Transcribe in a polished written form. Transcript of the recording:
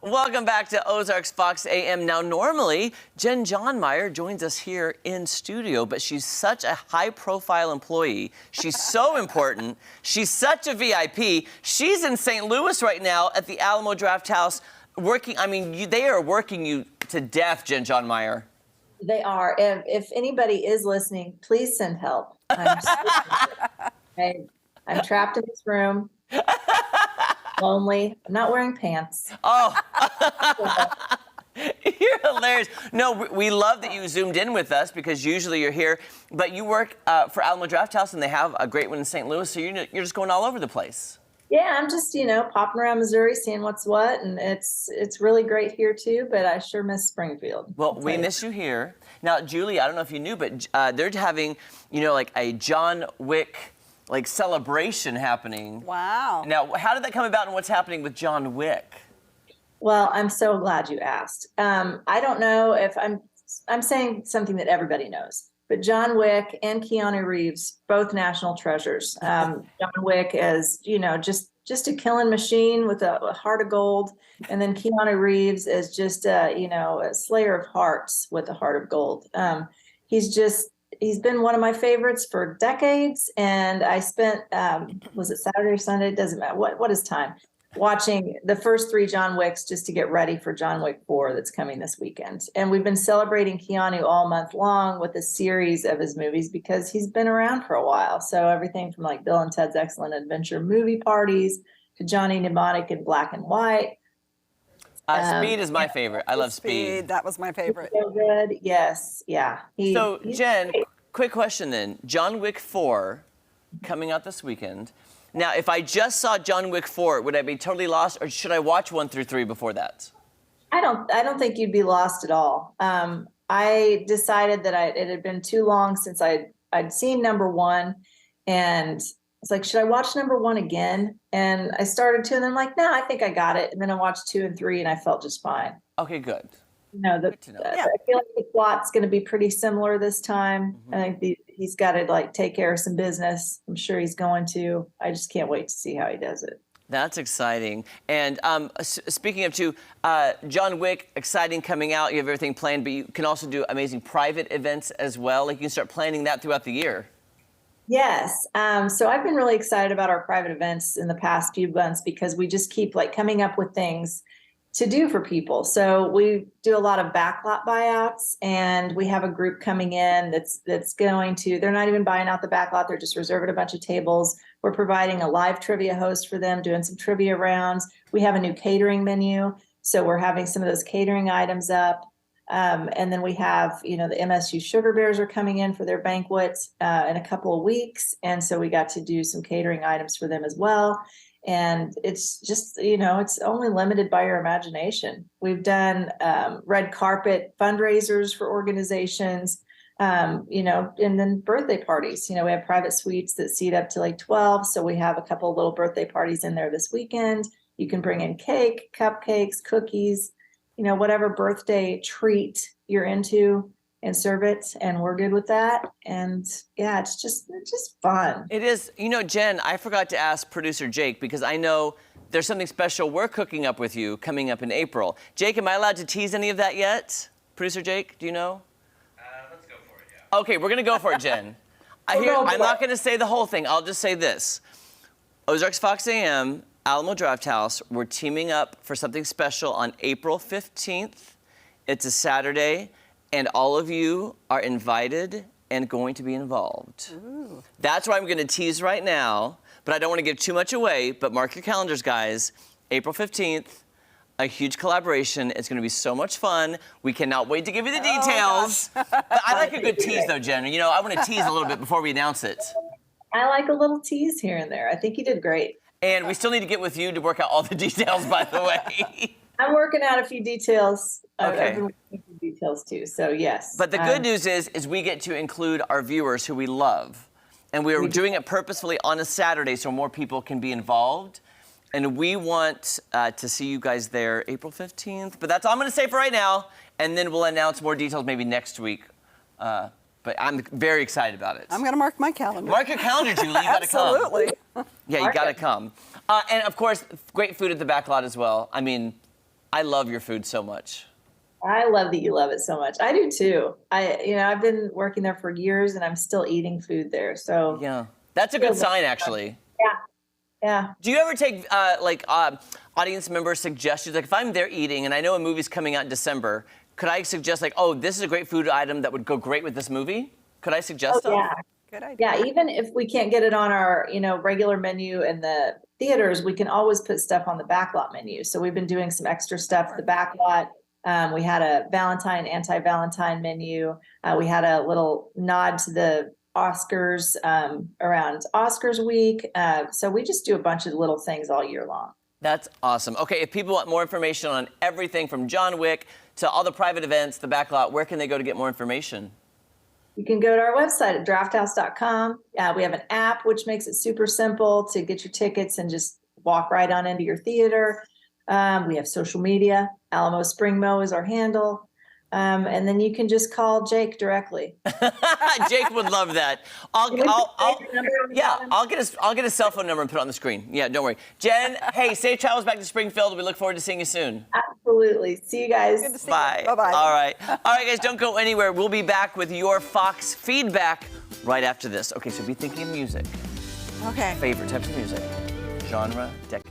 Welcome back to Ozarks Fox AM. Now, normally, Jen Johnmeyer joins us here in studio, but she's such a high-profile employee. She's so important. She's such a VIP. She's in St. Louis right now at the Alamo Drafthouse working. I mean, they are working you to death, Jen Johnmeyer. They are. If anybody is listening, please send help. I'm trapped in this room. Lonely. I'm not wearing pants. Oh, you're hilarious. No, we love that you zoomed in with us because usually you're here, but you work for Alamo Drafthouse and they have a great one in St. Louis, so you're just going all over the place. Yeah, I'm just, popping around Missouri, seeing what's what, and it's really great here too, but I sure miss Springfield. Well, we miss you here. Now, Julie, I don't know if you knew, but they're having, like a John Wick celebration happening. Wow. Now, how did that come about and what's happening with John Wick? Well, I'm so glad you asked. I don't know if I'm saying something that everybody knows, but John Wick and Keanu Reeves, both national treasures. John Wick is, just a killing machine with a heart of gold. And then Keanu Reeves is just, a slayer of hearts with a heart of gold. He's been one of my favorites for decades. And I spent, was it Saturday or Sunday? It doesn't matter. What is time? Watching the first 3 John Wicks just to get ready for John Wick 4 that's coming this weekend. And we've been celebrating Keanu all month long with a series of his movies because he's been around for a while. So everything from Bill and Ted's Excellent Adventure movie parties to Johnny Mnemonic in Black and White. Speed is my favorite. I love Speed. That was my favorite. So good. Yes. Yeah. So, Jen, quick question then. John Wick 4 coming out this weekend. Now, if I just saw John Wick 4, would I be totally lost, or should I watch 1 through 3 before that? I don't think you'd be lost at all. I decided that it had been too long since I'd seen number 1, and it's like, should I watch number 1 again? And I started to, and then I'm like, no, I think I got it. And then I watched 2 and 3, and I felt just fine. Okay, good. I feel like the plot's going to be pretty similar this time. Mm-hmm. I think he's got to take care of some business. I'm sure he's going to. I just can't wait to see how he does it. That's exciting. And speaking of John Wick, exciting coming out. You have everything planned, but you can also do amazing private events as well. You can start planning that throughout the year. Yes. So I've been really excited about our private events in the past few months because we just keep coming up with things to do for people. So we do a lot of backlot buyouts, and we have a group coming in that's going to, they're not even buying out the backlot, they're just reserving a bunch of tables. We're providing a live trivia host for them, doing some trivia rounds. We have a new catering menu, so we're having some of those catering items up. And then we have, the MSU Sugar Bears are coming in for their banquets in a couple of weeks. And so we got to do some catering items for them as well. And it's just, it's only limited by your imagination. We've done red carpet fundraisers for organizations, and then birthday parties. We have private suites that seat up to 12. So we have a couple of little birthday parties in there this weekend. You can bring in cake, cupcakes, cookies, whatever birthday treat you're into, and serve it, and we're good with that. And yeah, it's just fun. It is. Jen, I forgot to ask producer Jake because I know there's something special we're cooking up with you coming up in April. Jake, am I allowed to tease any of that yet? Producer Jake, do you know? Let's go for it, yeah. Okay, we're gonna go for it, Jen. I'm not gonna say the whole thing. I'll just say this. Ozarks Fox AM, Alamo Drafthouse, we're teaming up for something special on April 15th. It's a Saturday. And all of you are invited and going to be involved. Ooh. That's what I'm going to tease right now, but I don't want to give too much away, but mark your calendars, guys. April 15th, a huge collaboration. It's going to be so much fun. We cannot wait to give you the details. But I like a good tease, though, Jen. I want to tease a little bit before we announce it. I like a little tease here and there. I think you did great. And we still need to get with you to work out all the details, by the way. I'm working out a few details. Okay. I've been working a few details too, so yes. But the good news is we get to include our viewers who we love. And we are doing it purposefully on a Saturday so more people can be involved. And we want to see you guys there April 15th. But that's all I'm going to say for right now. And then we'll announce more details maybe next week. But I'm very excited about it. I'm going to mark my calendar. Mark your calendar, Julie. You got to come. Absolutely. Yeah, you got to come. And, of course, great food at the back lot as well. I mean, I love your food so much. I love that you love it so much. I do too. I've been working there for years and I'm still eating food there. So Yeah, that's a good sign, actually. yeah. Yeah. Do you ever take audience member suggestions? Like if I'm there eating and I know a movie's coming out in December, could I suggest like, oh, this is a great food item that would go great with this movie? Could I suggest stuff? Yeah. Good idea. Yeah, even if we can't get it on our, regular menu in the theaters, we can always put stuff on the backlot menu. So we've been doing some extra stuff for the backlot. We had a anti-Valentine menu. We had a little nod to the Oscars around Oscars week. So we just do a bunch of little things all year long. That's awesome. Okay, if people want more information on everything from John Wick to all the private events, the backlot, where can they go to get more information? You can go to our website at drafthouse.com. We have an app, which makes it super simple to get your tickets and just walk right on into your theater. We have social media. Alamo Spring Mow is our handle. And then you can just call Jake directly. Jake would love that. I'll get his cell phone number and put it on the screen. Yeah, don't worry. Jen, hey, safe travels back to Springfield. We look forward to seeing you soon. Absolutely. See you guys. Good to see Bye. you. Bye-bye. All right, guys, don't go anywhere. We'll be back with your Fox feedback right after this. Okay, so be thinking of music. Okay. Favorite types of music. Genre, decade.